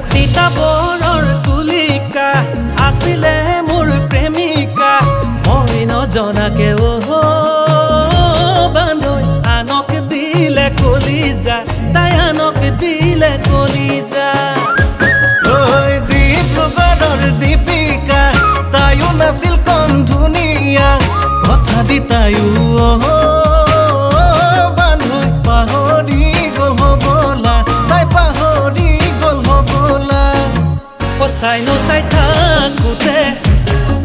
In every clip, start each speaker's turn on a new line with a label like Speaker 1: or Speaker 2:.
Speaker 1: তিতাবৰৰ তুলিকা আছিলে মোৰ প্ৰেমিকা মই নজনাকে বান্ধৈ আনক দিলে কলিজা তাই আনক দিলে কলিজা ডিব্ৰুগড়ৰ দীপিকা তাইও নাছিল কম ধুনীয়া কথা দি তাইও বান্ধৈ পাহৰি গ'ল হ'বলা তাই পাহৰি গ'ল হ'বলা চাই নচাই থাকোঁতে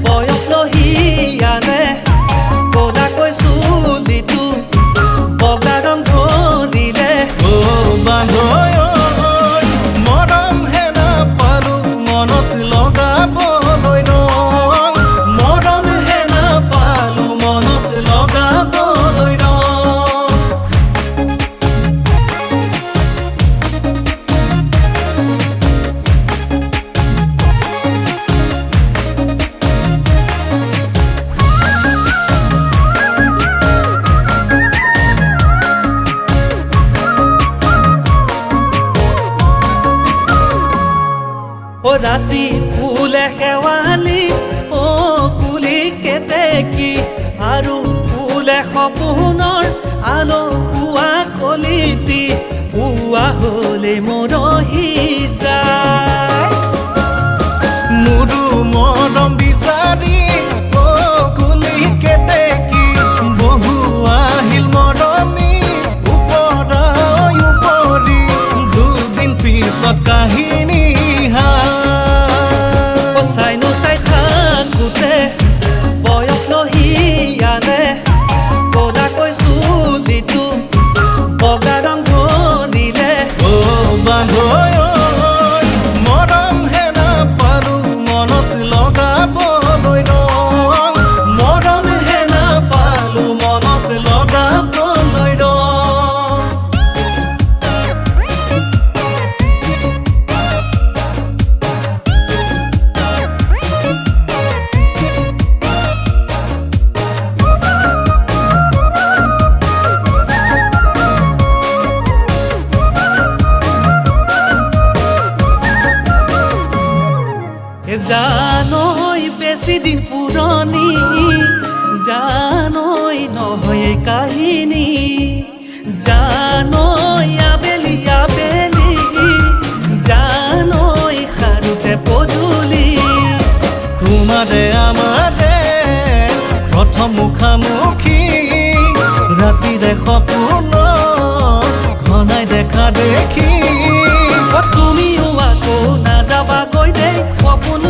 Speaker 1: বয়স লহিয়ালে কলাকৈ চুলিটো বগা ৰং ধৰিলে বান্ধৈ মৰম হে নাপালো মনত লগাবলৈ ৰং মৰম হে নাপালো মনত লগাবলৈ ৰং ৰাতি ফুলে শেৱালি কুলি কেতেকী আৰু ফুলে সপোনৰ আলসুৱা কলিতি পুৱা হ'লে মৰহি যায় মোৰো মৰম বিচাৰি কুলি কেতেকী বহু আহিল মৰমি উপৰি দুদিন পিছত কাহিনী চাই নচাই থাকোঁতে বয়স লহিয়ালে কলাকৈ চুলিটো বগা ৰং ধৰিলে বান্ধৈ মৰম হে নাপালো মনত লগাবলৈ ৰং মৰম হে নাপালো মনত লগাবলৈ ৰং জানৈ বেছি দিন পুৰণি জানৈ নহয় কাহিনী জানৈ আবেলি আবেলি জানৈ সাৰুতে পদূলি তোমাৰে আমাৰে প্ৰথম মুখামুখি ৰাতিৰে সপোন ঘনাই দেখা দেখি তুমিও আকৌ নাযাবাগৈ দেই সপোন